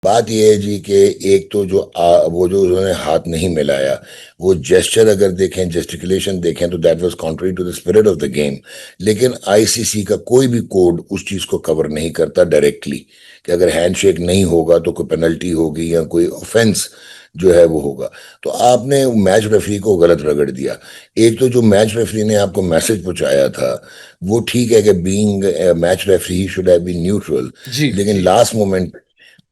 बात यह है जी कि एक तो वो जो उन्होंने हाथ नहीं मिलाया, वो जेस्चर अगर देखें, जेस्टिकुलेशन देखें, तो that was contrary to the spirit of the game. लेकिन आईसीसी का कोई भी कोड उस चीज को कवर नहीं करता डायरेक्टली कि अगर हैंडशेक नहीं होगा तो कोई पेनल्टी होगी या कोई ऑफेंस जो है वो होगा। तो आपने मैच रेफरी को गलत रगड़ दिया। एक तो जो मैच रेफरी ने आपको मैसेज पहुंचाया था, वो ठीक है कि being match referee he should have been neutral. जी। लेकिन लास्ट मोमेंट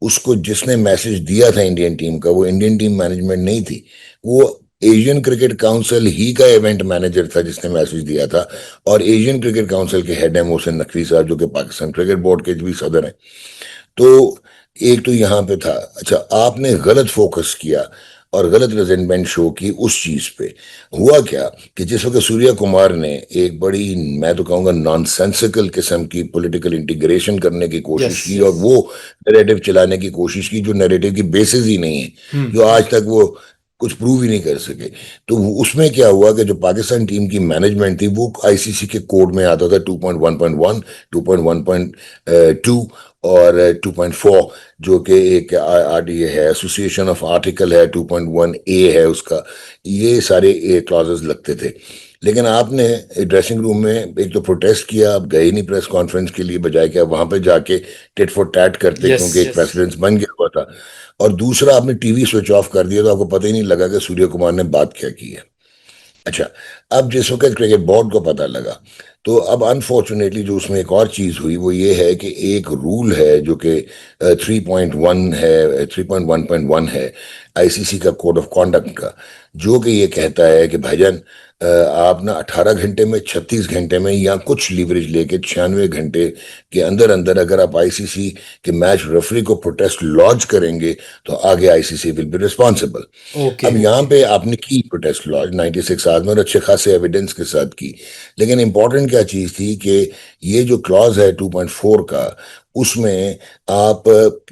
उसको जिसने मैसेज दिया था इंडियन टीम का, वो इंडियन टीम मैनेजमेंट नहीं थी, वो एशियन क्रिकेट काउंसिल ही का इवेंट मैनेजर था जिसने मैसेज दिया था। और एशियन क्रिकेट काउंसिल के हेड है मोहसिन नकवी साहब, जो कि पाकिस्तान क्रिकेट बोर्ड के भी सदर हैं। तो एक तो यहाँ पे था। अच्छा, आपने गलत फोकस किया और गलत रेजेंटमेंट शो की उस चीज पे। हुआ क्या कि जिस वक्त सूर्या कुमार ने एक बड़ी, मैं तो कहूंगा, नॉनसेंसिकल किस्म की पॉलिटिकल इंटीग्रेशन करने की यस कोशिश की और यस। वो नैरेटिव चलाने की कोशिश की जो नैरेटिव की बेसिस ही नहीं है, जो हम्म। आज तक वो कुछ प्रूव ही नहीं कर सके। तो उसमें क्या हुआ कि जो पाकिस्तान टीम की मैनेजमेंट थी वो आईसीसी के कोड में आता था 2.1.1, 2.1.2 और 2.4, जो कि एक आरडीए है, एसोसिएशन ऑफ आर्टिकल है, 2.1 ए है उसका। ये सारे ए क्लॉजेस लगते थे। लेकिन आपने ड्रेसिंग रूम में एक तो प्रोटेस्ट किया, आप गए नहीं प्रेस कॉन्फ्रेंस के लिए, बजाय कि आप वहां पे जाके टिट फॉर टैट करते, यस। क्योंकि एक प्रेसिडेंस बन गया हुआ था। और दूसरा, आपने टीवी स्विच ऑफ कर दिया तो आपको पता ही नहीं लगा कि सूर्य कुमार ने बात क्या की है। अच्छा, अब जिस वक्त क्रिकेट बोर्ड को पता लगा, तो अब अनफॉर्चुनेटली जो उसमें एक और चीज हुई वो ये है कि एक रूल है जो कि 3.1 है, 3.1.1 है आईसीसी का कोड ऑफ कॉन्डक्ट का, जो कि ये कहता है कि भाईजान, आप ना 18 घंटे में, 36 घंटे में, या कुछ लीवरेज लेके 96 घंटे के अंदर अंदर अगर आप आईसीसी के मैच रेफरी को प्रोटेस्ट लॉन्च करेंगे तो आगे ICC will be responsible. Okay. अब यहाँ पे आपने की प्रोटेस्ट लॉन्च 96 आवर्स में और अच्छे खासे एविडेंस के साथ की। लेकिन इंपॉर्टेंट क्या चीज थी कि ये जो क्लॉज है 2.4 का, उसमें आप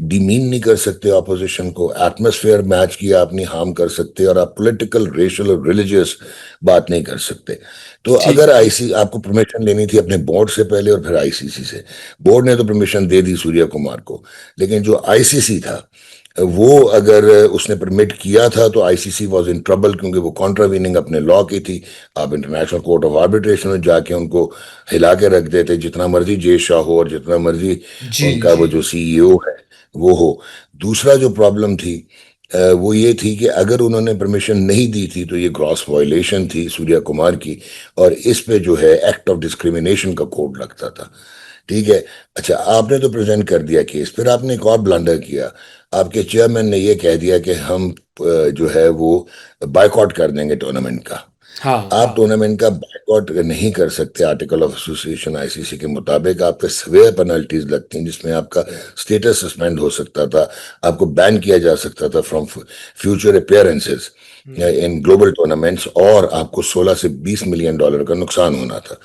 डिमीन नहीं कर सकते ऑपोजिशन को, एटमॉस्फेयर मैच की आप नहीं हार्म कर सकते, और आप पॉलिटिकल, रेशियल और रिलीजियस बात नहीं कर सकते। तो ठीक। अगर आईसी आपको परमिशन लेनी थी अपने बोर्ड से पहले और फिर आईसीसी से, बोर्ड ने तो परमिशन दे दी सूर्य कुमार को, लेकिन जो आईसीसी था, वो अगर उसने परमिट किया था तो आईसीसी वाज इन ट्रबल, क्योंकि वो कॉन्ट्रावीनिंग अपने लॉ की थी। आप इंटरनेशनल कोर्ट ऑफ आर्बिट्रेशन में जाके उनको हिला के रख देते, जितना मर्जी जे शाह हो और जितना मर्जी जी उनका वो जी। जो सीईओ है वो हो। दूसरा जो प्रॉब्लम थी, वो ये थी कि अगर उन्होंने परमिशन नहीं दी थी तो ये ग्रॉस वायलेशन थी सूर्या कुमार की, और इस पे जो है एक्ट ऑफ डिस्क्रिमिनेशन का कोड लगता था। ठीक है। अच्छा, आपने तो प्रेजेंट कर दिया केस, फिर आपने एक और ब्लंडर किया। आपके चेयरमैन ने ये कह दिया कि हम जो है वो बायकॉट कर देंगे टूर्नामेंट का। हाँ आप हाँ। टूर्नामेंट का बायकॉट नहीं कर सकते, आर्टिकल ऑफ एसोसिएशन आईसीसी के मुताबिक आप पे सवेयर पेनल्टीज लगती हैं, जिसमें आपका स्टेटस सस्पेंड हो सकता था, आपको बैन किया जा सकता था from future appearances in global tournaments, और आपको 16 से 20 मिलियन डॉलर का नुकसान होना था।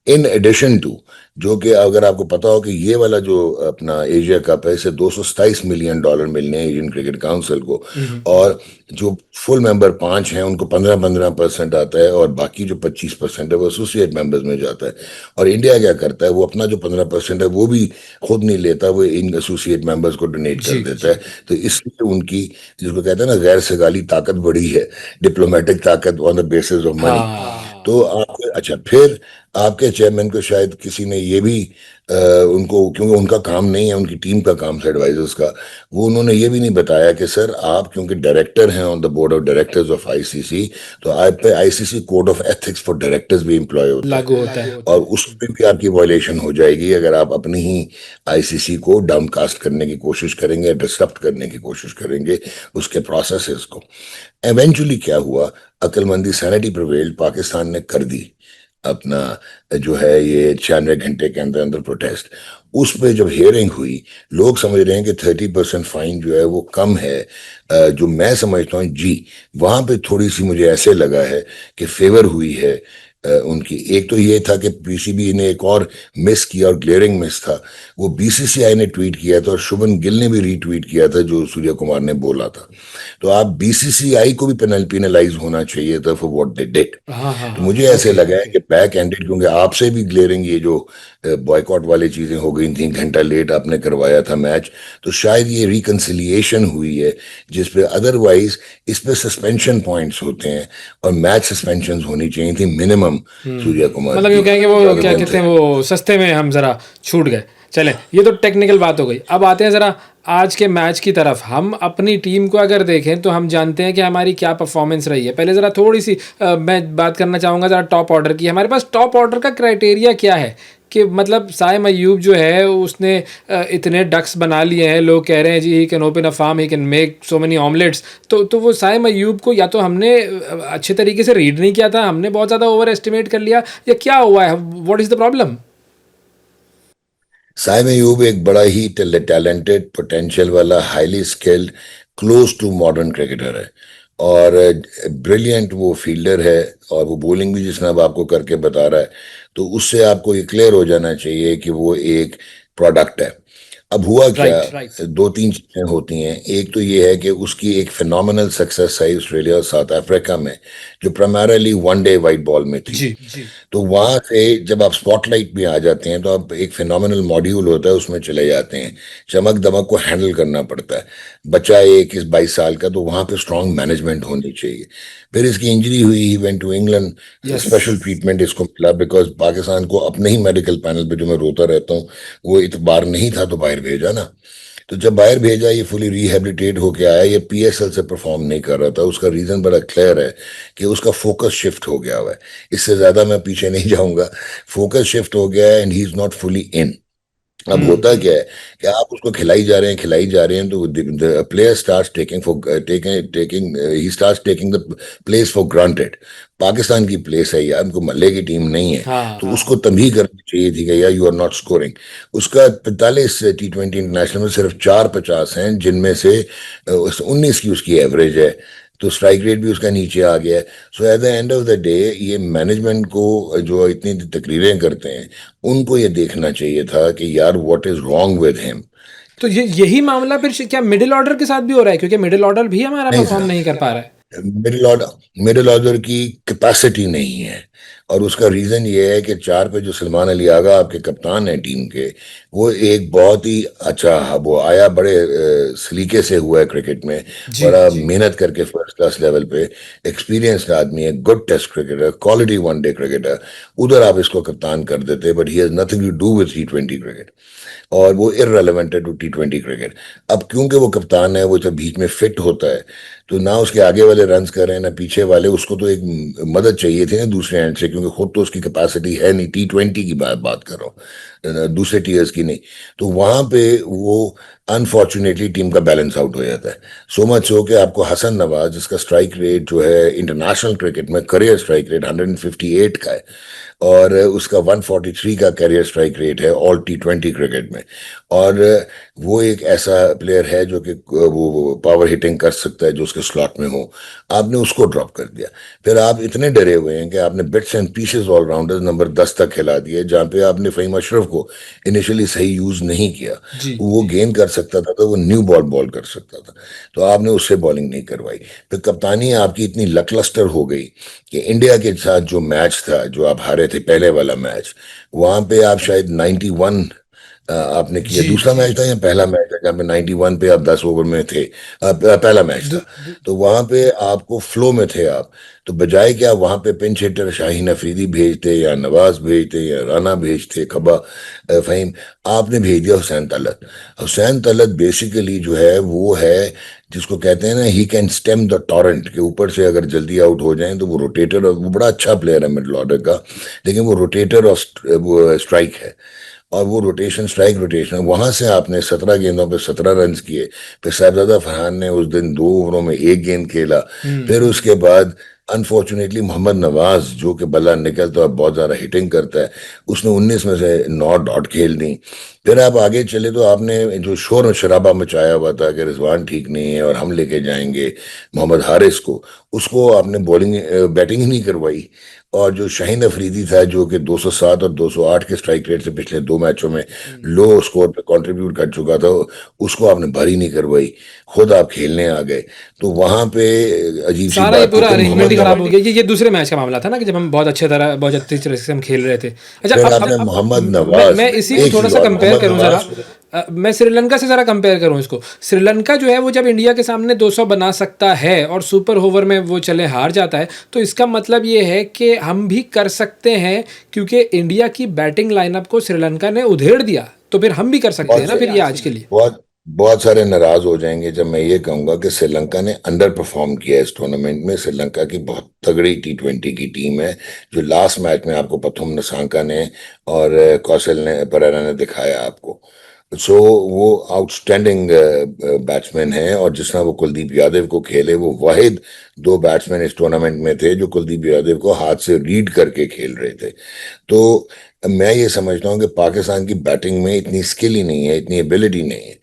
इन एडिशन टू, जो कि अगर आपको पता हो कि ये वाला जो अपना एशिया कप है, इसे 227 मिलियन डॉलर मिलने हैं एशियन क्रिकेट काउंसिल को। हम्म। और जो फुल मेंबर 5 हैं उनको 15-15% आता है, और बाकी जो 25% है वो एसोसिएट मेंबर्स में जाता है। और इंडिया क्या करता है, वो अपना जो 15% है वो भी खुद नहीं लेता, वो इन एसोसिएट मेंबर्स को डोनेट कर जी देता जी। है। तो इसलिए उनकी, जिसको कहते हैं ना, गैर सगाली ताकत बढ़ी है, डिप्लोमेटिक ताकत on the basis of money. हाँ। तो आपको, अच्छा, फिर आपके चेयरमैन को शायद किसी ने ये भी उनको, क्योंकि उनका काम नहीं है, उनकी टीम का काम है एडवाइजर्स का, वो उन्होंने ये भी नहीं बताया कि सर, आप क्योंकि डायरेक्टर हैं on the board of directors of ICC, तो आप पे ICC code of ethics for directors भी एम्प्लॉय होता है, लागू होता है। और उसमें भी आपकी वायलेशन हो जाएगी अगर आप अपनी ही आईसीसी को डाउनकास्ट करने की कोशिश करेंगे, डिस्टर्ब करने की कोशिश करेंगे उसके प्रोसेसेस को। एवेंचुअली क्या हुआ, अक्लमंदी, सैनिटी प्रिवेल्ड, पाकिस्तान ने कर दी अपना जो है ये 96 घंटे के अंदर अंदर प्रोटेस्ट। उस पे जब हियरिंग हुई, लोग समझ रहे हैं कि 30% फाइन जो है वो कम है। जो मैं समझता हूँ जी, वहां पे थोड़ी सी मुझे ऐसे लगा है कि फेवर हुई है उनकी। एक तो ये था कि पीसीबी ने एक और मिस किया, और ग्लेयरिंग मिस था, वो बीसीसीआई ने ट्वीट किया था और शुभन गिल ने भी रीट्वीट किया था जो सूर्य कुमार ने बोला था। तो आप बीसीसीआई को भी पेनलाइज होना चाहिए था फॉर व्हाट दे डिड। हाँ हाँ तो हाँ, मुझे ऐसे ओके लगा है ओके। कि बैक एंडेड, क्योंकि आपसे भी ग्लेयरिंग ये जो बॉयकॉट वाली चीजें हो गई थी, घंटा लेट आपने करवाया था मैच, तो शायद ये रिकंसिलिएशन हुई है, जिसपे अदरवाइज इस पे सस्पेंशन पॉइंट्स होते हैं और मैच सस्पेंशन होनी चाहिए थी मिनिमम सूर्या कुमार मतलब यूँ की, कहेंगे वो rather क्या than कहते हैं, वो सस्ते में हम ज़रा छूट गए। चलें, ये तो टेक्निकल बात हो गई। अब आते हैं ज़रा आज के मैच की तरफ। हम अपनी टीम को अगर देखें तो हम जानते हैं कि हमारी क्या परफॉर्मेंस रही है। पहले ज़रा थोड़ी सी मैं बात करना चाहूँगा ज़रा टॉप ऑर्डर की। हमारे पास टॉप ऑर्डर का क्राइटेरिया क्या है कि मतलब साइम अयूब जो है उसने इतने डक्स बना लिए हैं, लोग कह रहे हैं जी he can open a farm, he can make so many omelettes. तो वो साइम अयूब को या तो हमने अच्छे तरीके से रीड नहीं किया था, हमने बहुत ज़्यादा ओवर एस्टिमेट कर लिया, या क्या हुआ है, what is the problem? Saim Ayub एक बड़ा ही टैलेंटेड, पोटेंशियल वाला, highly skilled, close to modern cricketer है, और ब्रिलियंट वो फील्डर है, और वो बॉलिंग भी जिसने अब आपको करके बता रहा है, तो उससे आपको ये क्लियर हो जाना चाहिए कि वो एक प्रोडक्ट है। अब हुआ क्या, राइट। दो तीन चीजें होती हैं। एक तो ये है कि उसकी एक फिनोमिनल सक्सेस है ऑस्ट्रेलिया और साउथ अफ्रीका में, जो प्राइमरीली वनडे वाइट बॉल में थी। जी। तो वहां से जब आप स्पॉटलाइट में आ जाते हैं तो आप एक फिनोमिनल मॉड्यूल होता है उसमें चले जाते हैं, चमक दमक को हैंडल करना पड़ता है। बच्चा है 21-22 साल का, तो वहां पे स्ट्रांग मैनेजमेंट होनी चाहिए। फिर इसकी इंजरी हुई, he went to England, yes. Special treatment इसको मिला, बिकॉज पाकिस्तान को अपने ही मेडिकल पैनल पे, जो मैं रोता रहता हूँ, वो इतबार नहीं था तो बाहर भेजा ना। तो जब बाहर भेजा, ये फुली रिहेबिलिटेट होके आया, ये पीएसएल से परफॉर्म नहीं कर रहा था। उसका रीजन बड़ा क्लियर है कि उसका फोकस शिफ्ट हो गया हुआ है। इससे ज्यादा मैं पीछे नहीं जाऊंगा। फोकस शिफ्ट हो गया है and he is not fully in. अब होता क्या है कि आप उसको खिलाई जा रहे हैं, तो the player starts taking for taking taking he starts taking the place for granted. Pakistan की प्लेस है यार, उनको मल्ले की टीम नहीं है। हाँ तो उसको हाँ। तभी करनी चाहिए थी कि यार यू आर नॉट स्कोरिंग। उसका 45 T20 इंटरनेशनल में सिर्फ 4 50 हैं, जिनमें से 19 की उसकी एवरेज है। तो स्ट्राइक रेट भी उसका नीचे आ गया है। So at the end of the day, ये मैनेजमेंट को जो इतनी तकरीरें करते हैं, उनको ये देखना चाहिए था कि यार what is wrong with him. तो ये यही मामला फिर क्या मिडिल ऑर्डर के साथ भी हो रहा है, क्योंकि मिडिल ऑर्डर भी हमारा नहीं परफॉर्म नहीं कर पा रहा है? मिडिल ऑर्डर की कैपेसिटी नहीं है। और उसका रीजन ये है कि 4 पे जो सलमान अली आगा आपके कप्तान हैं टीम के, वो एक बहुत ही अच्छा, वो आया बड़े सलीके से हुआ है क्रिकेट में, जी। बड़ा मेहनत करके फर्स्ट क्लास लेवल पे, एक्सपीरियंस्ड आदमी है, good test cricketer, quality one day cricketer. उधर आप इसको कप्तान कर देते, but he has nothing to do with T20 cricket, और वो इररेलेवेंट है टू T20 क्रिकेट। अब क्योंकि वो कप्तान है, वो जब बीच में फिट होता है, तो ना उसके आगे वाले रन कर रहे हैं ना पीछे वाले, उसको तो एक मदद चाहिए थी ना दूसरे एंड से, क्योंकि खुद तो उसकी कैपेसिटी है नहीं। T20 की बात कर रहा हूँ, दूसरे टीयर्स की नहीं। तो वहां पे वो अनफॉर्चुनेटली टीम का बैलेंस आउट हो जाता है। सो मच हो कि आपको हसन नवाज, जिसका स्ट्राइक रेट जो है इंटरनेशनल क्रिकेट में, करियर स्ट्राइक रेट 158 का है, और उसका 143 का कैरियर स्ट्राइक रेट है ऑल T20 क्रिकेट में। और वो एक ऐसा प्लेयर है जो कि वो पावर हिटिंग कर सकता है, जो उसके स्लॉट में हो। आपने उसको ड्रॉप कर दिया। फिर आप इतने डरे हुए हैं कि आपने bits and pieces allrounder number 10 तक खिला दिए, जहां पे आपने फहीम अशरफ को इनिशियली सही यूज नहीं किया। जी। वो गेंद कर सकता था, तो वो न्यू बॉल बॉल कर सकता था, तो आपने उससे बॉलिंग नहीं करवाई। फिर कप्तानी आपकी इतनी लकलस्टर हो गई कि इंडिया के साथ जो मैच था, जो आप हारे थे पहले वाला मैच, वहां पे आप शायद 91 आपने किया। जी। दूसरा मैच था या पहला मैच था जहाँ पे 91 पे आप 10 ओवर में थे? पहला मैच था। तो वहां पे आपको फ्लो में थे आप। तो बजाय कि आप वहां पे पिंच हिटर शाहीन अफरीदी भेजते, या नवाज भेजते, या राना भेजते, खबा फहीम, आपने भेज दिया हुसैन तलत। हुसैन तलत बेसिकली जो है वो है, जिसको कहते हैं ना, he can stem the torrent, के ऊपर से अगर जल्दी आउट हो जाए तो वो रोटेटर, और वो बड़ा अच्छा प्लेयर है मिडल ऑर्डर का, लेकिन वो रोटेटर और वो स्ट्राइक है। और वो रोटेशन, स्ट्राइक रोटेशन, वहां से आपने 17 गेंदों पे 17 रन किए। फिर साहबजादा फरहान ने उस दिन 2 ओवरों में एक गेंद खेला। फिर उसके बाद अनफॉर्चुनेटली मोहम्मद नवाज, जो कि बल्ला निकलता है, बहुत ज्यादा हिटिंग करता है, उसने 19 में से 9 डॉट खेल दी। फिर आप आगे चले तो आपने जो शोर और शराबा मचाया हुआ था कि रिजवान ठीक नहीं है और हम लेके जाएंगे मोहम्मद हारिस को, उसको आपने बॉलिंग बैटिंग ही नहीं करवाई। और जो शाहीन अफरीदी था जो कि 207 और 208 के स्ट्राइक रेट से पिछले 2 मैचों में हम्म। लो स्कोर पे कंट्रीब्यूट कर चुका था, उसको आपने भरी नहीं करवाई, खुद आप खेलने आ गए। तो वहां पे अजीब सी सारा ये बात थी। पूरा फिर अरेंजमेंट ही मोहम्मद खराब हो गया। ये दूसरे मैच का मामला था ना कि जब हम बहुत अच्छी तरह से हम खेल रहे थे। अच्छा, फिर अब आपने मोहम्मद मैं नवाज, मैं इसी को एक थोड़ा चीज सा और, कंपेयर मोहम्मद करूं जरा। नवाज। मैं श्रीलंका से ज़रा कंपेयर करूं इसको। श्रीलंका जो है वो जब इंडिया के सामने 200 बना सकता है और सुपर ओवर में वो चले हार जाता है, तो इसका मतलब ये है कि हम भी कर सकते हैं, क्योंकि इंडिया की बैटिंग लाइनअप को श्रीलंका ने उधेड़ दिया, तो फिर हम भी कर सकते हैं बहुत ना फिर ये आज के लिए। बहुत बहुत सारे नाराज हो जाएंगे जब मैं ये कहूंगा कि श्रीलंका ने अंडर परफॉर्म किया इस टूर्नामेंट में। श्रीलंका की बहुत तगड़ी T20 की टीम है, जो लास्ट मैच में आपको प्रथम निसांका ने और कौशल ने परेरा ने दिखाया आपको। सो वो आउटस्टैंडिंग बैट्समैन है, और जिस तरह वो कुलदीप यादव को खेले, वो वाहिद 2 बैट्समैन इस टूर्नामेंट में थे जो कुलदीप यादव को हाथ से रीड करके खेल रहे थे। तो मैं ये समझता हूँ कि पाकिस्तान की बैटिंग में इतनी स्किल ही नहीं है, इतनी एबिलिटी नहीं है।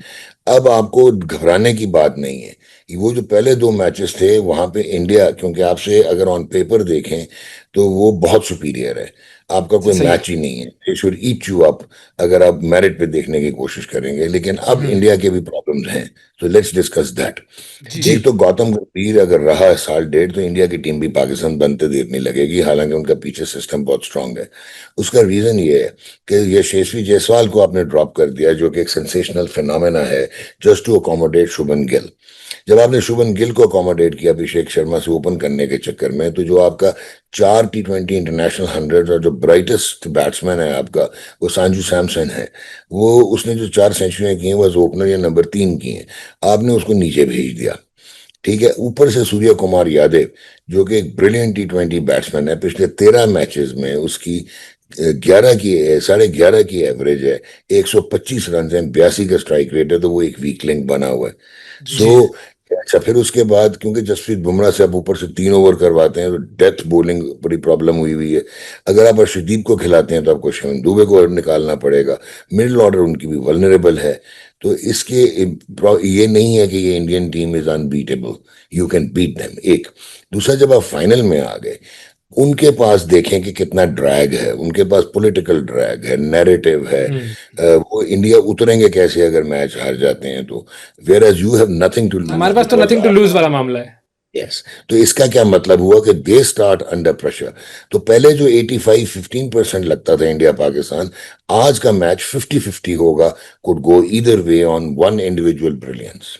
अब आपको घबराने की बात नहीं है। वो जो पहले 2 मैचेस थे वहां पे इंडिया, क्योंकि आपसे अगर ऑन पेपर देखें तो वो बहुत सुपीरियर है, आपका कोई सही है। मैच ही नहीं है। They should eat you up अगर आप मेरिट पे देखने की कोशिश करेंगे। लेकिन अब हम्म। इंडिया के भी प्रॉब्लम्स हैं, तो लेट्स डिस्कस दैट। जी। एक तो गौतम गंभीर अगर रहा है साल डेढ़, तो इंडिया की टीम भी पाकिस्तान बनते देर नहीं लगेगी, हालांकि उनका पीछे सिस्टम बहुत स्ट्रांग है। उसका रीजन ये है कि यशस्वी जायसवाल को आपने ड्रॉप कर दिया, जो कि एक सेंसेशनल फिनोमेना है, just to accommodate Shubman Gill. जब आपने शुभन गिल को अकोमोडेट किया अभिषेक शर्मा से ओपन करने के चक्कर में, तो जो आपका 4 T20 इंटरनेशनल 100 और जो ब्राइटेस्ट बैट्समैन है आपका, वो संजू सैमसन है। वो उसने जो 4 सेंचुरियां की हैं वो ओपनर या नंबर 3 की हैं, आपने उसको नीचे भेज दिया। ठीक है, ऊपर से सूर्य कुमार यादव, जो कि एक ब्रिलियंट T20 बैट्समैन है, पिछले 13 मैचेस में उसकी 11 की एवरेज है, 125 रन है, 82 का स्ट्राइक रेट है, तो वो एक वीक लिंक बना हुआ है। सो जी। अच्छा, फिर उसके बाद क्योंकि जसप्रीत बुमराह से आप ऊपर से 3 ओवर करवाते हैं, तो डेथ बॉलिंग बड़ी प्रॉब्लम हुई हुई है। अगर आप अर्शदीप को खिलाते हैं तो आपको शिवम दुबे को निकालना पड़ेगा। मिडिल ऑर्डर उनकी भी वल्नरेबल है। तो इसके ये नहीं है कि ये Indian team is unbeatable, you can beat them. एक दूसरा, जब आप फाइनल में आ गए, उनके पास देखें कि कितना ड्रैग है, उनके पास पॉलिटिकल ड्रैग है, नैरेटिव है। हम्म। वो इंडिया उतरेंगे कैसे अगर मैच हार जाते हैं तो, whereas you have nothing to lose हमारे पास तो बिकॉज नथिंग टू लूज वाला मामला है। यस। तो इसका क्या मतलब हुआ कि दे स्टार्ट अंडर प्रेशर। तो पहले जो 85-15% लगता था इंडिया पाकिस्तान, आज का मैच 50-50 होगा, could go either way on one individual brilliance.